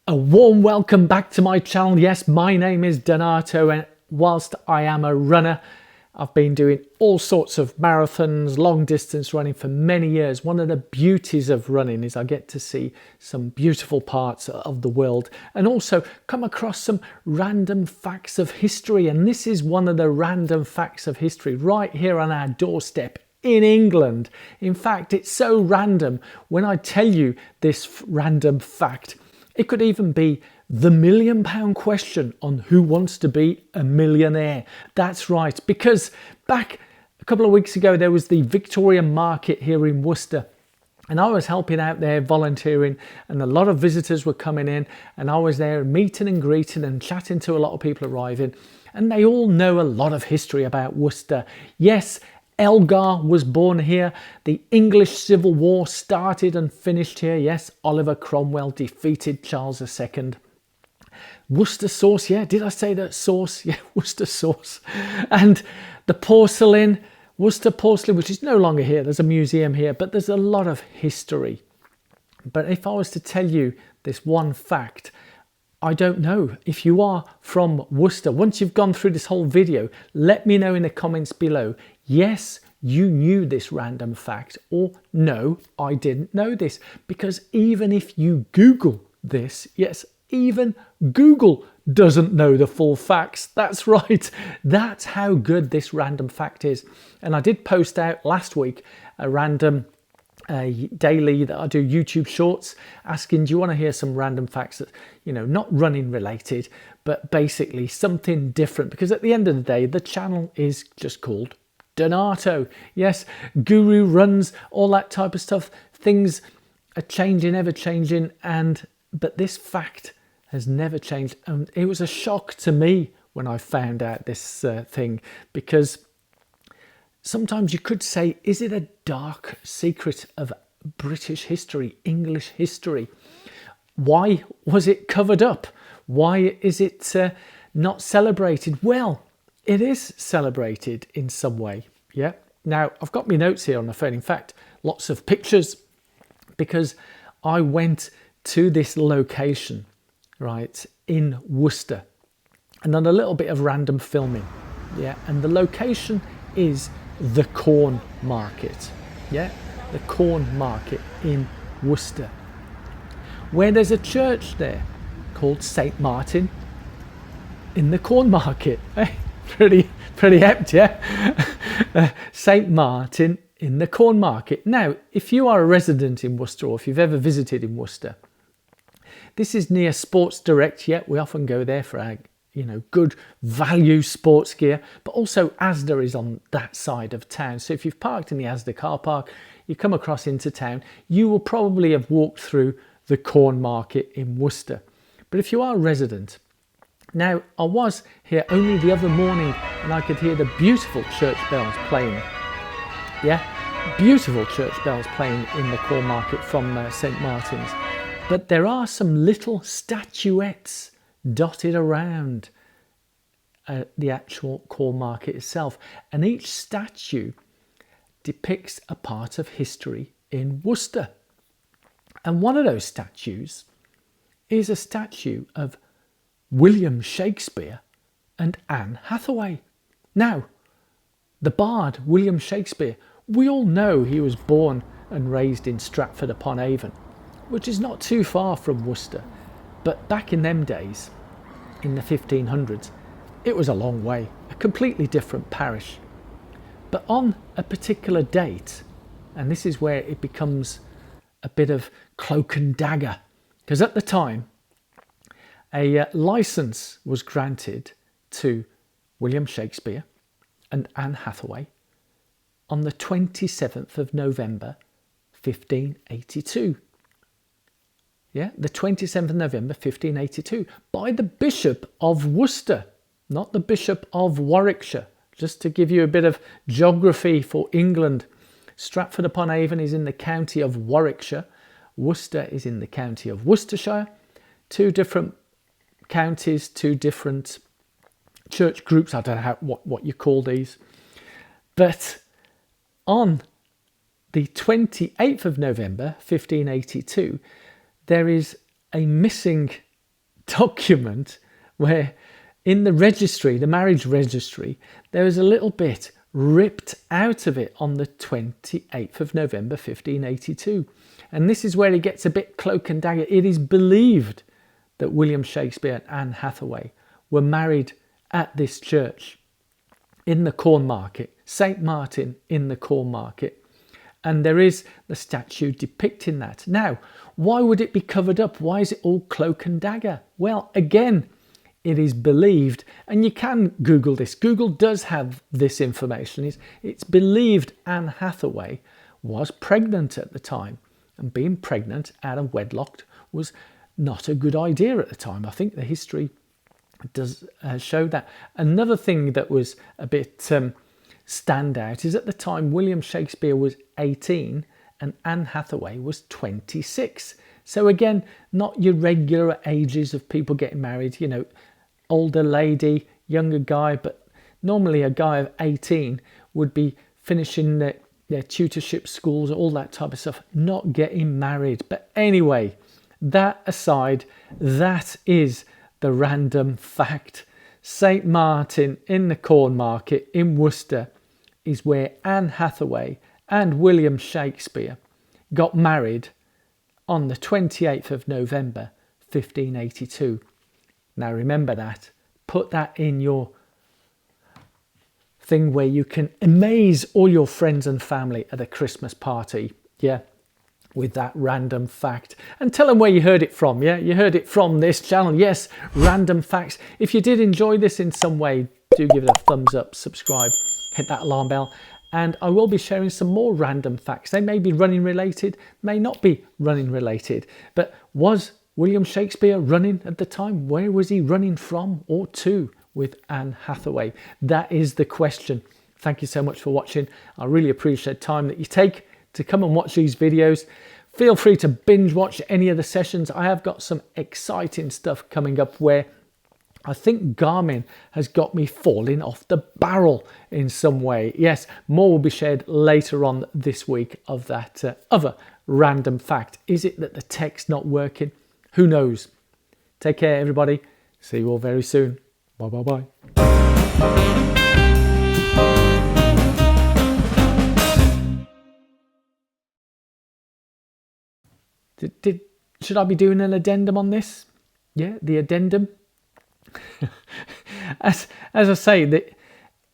A warm welcome back to my channel. Yes, my name is Donato, and whilst I am a runner, I've been doing all sorts of marathons, long distance running for many years. One of the beauties of running is I get to see some beautiful parts of the world and also come across some random facts of history. And this is one of the random facts of history right here on our doorstep in England. In fact, it's so random when I tell you this random fact. It could even be the £1 million question on who wants to be a millionaire. That's right, because back a couple of weeks ago, there was the Victoria Market here in Worcester. And I was helping out there, volunteering, and a lot of visitors were coming in. And I was there meeting and greeting and chatting to a lot of people arriving. And they all know a lot of history about Worcester. Yes, Elgar was born here. The English Civil War started and finished here. Yes, Oliver Cromwell defeated Charles II. Worcester sauce, yeah, did I say that sauce? Yeah, Worcester sauce. And the porcelain, Worcester porcelain, which is no longer here. There's a museum here, but there's a lot of history. But if I was to tell you this one fact, I don't know if you are from Worcester. Once you've gone through this whole video, let me know in the comments below. Yes, you knew this random fact, or no, I didn't know this. Because even if you Google this, yes, even Google doesn't know the full facts. That's right. That's how good this random fact is. And I did post out last week a random daily that I do YouTube shorts asking, do you want to hear some random facts that, you know, not running related, but basically something different? Because at the end of the day, the channel is just called Donato. Yes, guru runs, all that type of stuff. Things are changing, ever changing. But this fact has never changed. And it was a shock to me when I found out this thing, because sometimes you could say, is it a dark secret of British history, English history? Why was it covered up? Why is it not celebrated? Well, it is celebrated in some way. Yeah. Now, I've got my notes here on the phone. In fact, lots of pictures, because I went to this location, right, in Worcester, and done a little bit of random filming. Yeah. And the location is the Corn Market. Yeah, the Corn Market in Worcester, where there's a church there called St. Martin in the Corn Market. Hey, pretty apt, yeah. St. Martin in the Corn Market. Now, if you are a resident in Worcester, or if you've ever visited in Worcester, this is near Sports Direct. Yeah, we often go there for our, you know, good value sports gear, but also Asda is on that side of town. So if you've parked in the Asda car park, you come across into town, you will probably have walked through the Corn Market in Worcester. But if you are a resident, now I was here only the other morning and I could hear the beautiful church bells playing. Yeah, beautiful church bells playing in the Corn Market from St. Martin's. But there are some little statuettes dotted around the actual Corn Market itself, and each statue depicts a part of history in Worcester. And one of those statues is a statue of William Shakespeare and Anne Hathaway. Now, the bard William Shakespeare, we all know he was born and raised in Stratford-upon-Avon, which is not too far from Worcester. But back in them days, in the 1500s, it was a long way, a completely different parish. But on a particular date, and this is where it becomes a bit of cloak and dagger, because at the time, a license was granted to William Shakespeare and Anne Hathaway on the 27th of November, 1582. Yeah, the 27th of November, 1582, by the Bishop of Worcester, not the Bishop of Warwickshire. Just to give you a bit of geography for England, Stratford-upon-Avon is in the county of Warwickshire. Worcester is in the county of Worcestershire. Two different counties, two different church groups. I don't know what you call these. But on the 28th of November, 1582, there is a missing document where in the registry, the marriage registry, there is a little bit ripped out of it on the 28th of November 1582. And this is where it gets a bit cloak and dagger. It is believed that William Shakespeare and Anne Hathaway were married at this church in the Corn Market, St. Martin in the Corn Market. And there is the statue depicting that. Now, why would it be covered up? Why is it all cloak and dagger? Well, again, it is believed, and you can Google this. Google does have this information. It's believed Anne Hathaway was pregnant at the time, and being pregnant out of wedlock was not a good idea at the time. I think the history does show that. Another thing that was a bit standout is at the time William Shakespeare was 18 and Anne Hathaway was 26. So again, not your regular ages of people getting married, you know, older lady, younger guy, but normally a guy of 18 would be finishing their tutorship schools, all that type of stuff, not getting married. But anyway, that aside, that is the random fact. St. Martin in the Corn Market in Worcester is where Anne Hathaway and William Shakespeare got married on the 28th of November 1582. Now remember that, put that in your thing where you can amaze all your friends and family at a Christmas party, yeah, with that random fact. And tell them where you heard it from, yeah, you heard it from this channel, yes, random facts. If you did enjoy this in some way, do give it a thumbs up, subscribe, hit that alarm bell, and I will be sharing some more random facts. They may be running related, may not be running related, but was William Shakespeare running at the time? Where was he running from or to with Anne Hathaway? That is the question. Thank you so much for watching. I really appreciate the time that you take to come and watch these videos. Feel free to binge watch any of the sessions. I have got some exciting stuff coming up where I think Garmin has got me falling off the barrel in some way. Yes, more will be shared later on this week of that other random fact. Is it that the tech's not working? Who knows? Take care, everybody. See you all very soon. Bye, bye, bye. Should I be doing an addendum on this? Yeah, the addendum. as I say,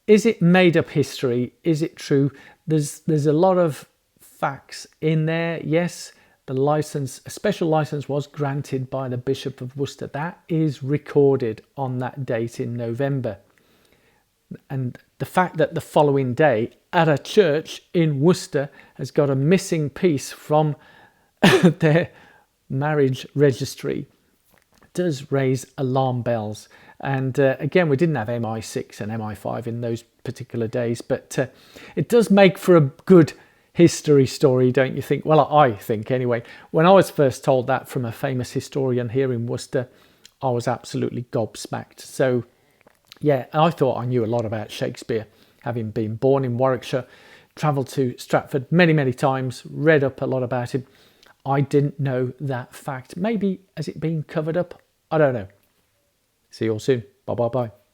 is it made up history? Is it true? There's a lot of facts in there. Yes, the license, a special license was granted by the Bishop of Worcester. That is recorded on that date in November. And the fact that the following day at a church in Worcester has got a missing piece from their marriage registry does raise alarm bells. And again, we didn't have MI6 and MI5 in those particular days, but it does make for a good history story, don't you think? Well, I think anyway. When I was first told that from a famous historian here in Worcester, I was absolutely gobsmacked. So yeah, I thought I knew a lot about Shakespeare, having been born in Warwickshire, travelled to Stratford many times, read up a lot about him. I didn't know that fact. Maybe has it been covered up? I don't know. See you all soon. Bye, bye, bye.